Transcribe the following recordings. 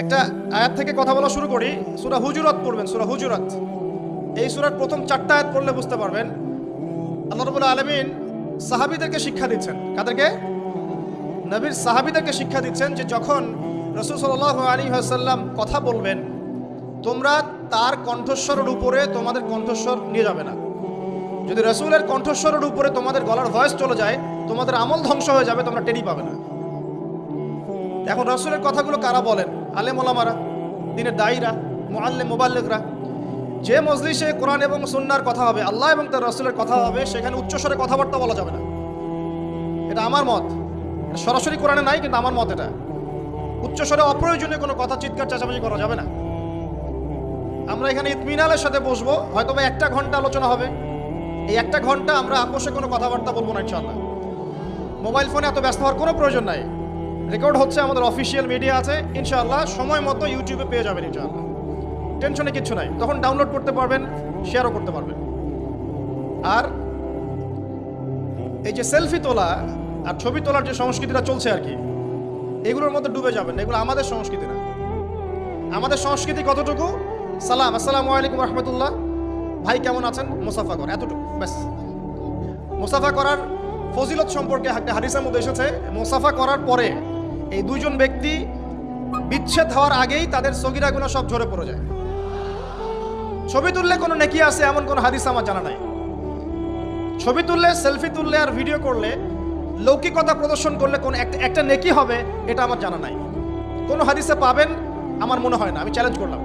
একটা আয়াত থেকে কথা বলা শুরু করি। সূরা হুজুরাত পড়বেন, সূরা হুজুরাত। এই সূরার প্রথম 4টা আয়াত পড়লে বুঝতে পারবেন আল্লাহ রাব্বুল আলামিন সাহাবীদেরকে শিক্ষা দিচ্ছেন। কাদেরকে? নবীর সাহাবীদেরকে শিক্ষা দিচ্ছেন যে যখন রাসূল সাল্লাল্লাহু আলাইহি ওয়াসাল্লাম কথা বলবেন, তোমরা তার কণ্ঠস্বরের উপরে তোমাদের কণ্ঠস্বর নিয়ে যাবে না। যদি রাসূলের কণ্ঠস্বরের উপরে তোমাদের গলার ভয়েস চলে যায়, তোমাদের আমল ধ্বংস হয়ে যাবে, তোমরা টেরি পাবে না। এখন রাসূলের কথাগুলো কারা বলেন? আলেম ওলামারা, দিনের দায়ীরা, মুআল্লিম, মুবাল্লিগরা। যে মজলিসে কোরআন এবং সুন্নাহর কথা হবে, আল্লাহ এবং তার রাসূলের কথা হবে, সেখানে উচ্চস্বরে কথাবার্তা বলা যাবে না। এটা আমার মত, সরাসরি কোরআনে নাই, কিন্তু আমার মত এটা। উচ্চস্বরে অপ্রয়োজনীয় কোনো কথা চিৎকার চেঁচামেচি করা যাবে না। আমরা এখানে ইতমিনালের সাথে বসবো, হয়তো বা 1 ঘন্টা আলোচনা হবে। এই 1 ঘন্টা আমরা আপোষে কোনো কথাবার্তা বলবো না ইনশাআল্লাহ। মোবাইল ফোনে এত ব্যস্ত হওয়ার কোনো প্রয়োজন নাই। রেকর্ড হচ্ছে, আমাদের অফিসিয়াল মিডিয়া আছে, ইনশাআল্লাহ সময় মতো ইউটিউবে পেয়ে যাবেন ইনশাআল্লাহ। টেনশনে কিচ্ছু নাই, তখন ডাউনলোড করতে পারবেন, শেয়ারও করতে পারবেন। আর এই যে সেলফি তোলা আর ছবি তোলার যে সংস্কৃতিটা চলছে আর কি, এগুলোর মধ্যে ডুবে যাবেন না। এগুলো আমাদের সংস্কৃতি না। আমাদের সংস্কৃতি কতটুকু? সালাম, আসসালামু আলাইকুম রহমতুল্লাহ, ভাই কেমন আছেন, মুসাফা কর, এতটুকু ব্যাস। মুসাফা করার ফজিলত সম্পর্কে একটা হাদিসের মধ্যে এসেছে, মুসাফা করার পরে এই দুইজন ব্যক্তি বিচ্ছেদ হওয়ার আগেই তাদের সগীরা গুনাহ সব ঝরে পড়ে যায়। ছবি তুললে কোনো নেকি আছে এমন কোনো হাদিস আমার জানা নাই। ছবি তুললে, সেলফি তুললে আর ভিডিও করলে, লৌকিকতা প্রদর্শন করলে কোন একটা নেকি হবে, এটা আমার জানা নাই। কোনো হাদিসে পাবেন আমার মনে হয় না, আমি চ্যালেঞ্জ করলাম।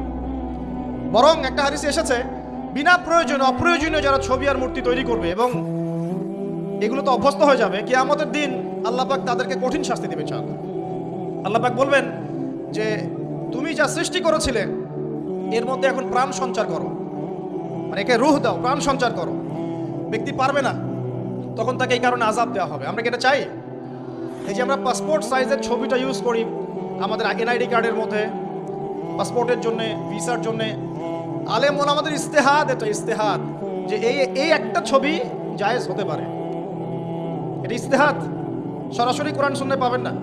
বরং একটা হাদিসে এসেছে, বিনা প্রয়োজনে অপ্রয়োজনীয় যারা ছবি আর মূর্তি তৈরি করবে এবং এগুলো তো অভ্যস্ত হয়ে যাবে, কিয়ামতের দিন আল্লাহ পাক তাদেরকে কঠিন শাস্তি দেবে ইনশাআল্লাহ। আল্লাহ পাক বলবেন যে তুমি যা সৃষ্টি করেছিলে এর মধ্যে এখন প্রাণ সঞ্চার করো, মানে একে রূহ দাও, প্রাণ সঞ্চার করো। ব্যক্তি পারবে না, তখন তাকে এই কারণে আযাব দেওয়া হবে। আমরা কি এটা চাই? এই যে আমরা পাসপোর্ট সাইজের ছবিটা ইউজ করি আমাদের এনআইডি কার্ডের মধ্যে, পাসপোর্টের জন্য, ভিসার জন্য, আলেম ওলামাদের ইস্তেহাদ, এটা ইস্তেহাদ যে এই একটা ছবি জায়েজ হতে পারে। এটা ইস্তেহাদ, সরাসরি কোরআন সুন্নাহয় পাবেন না।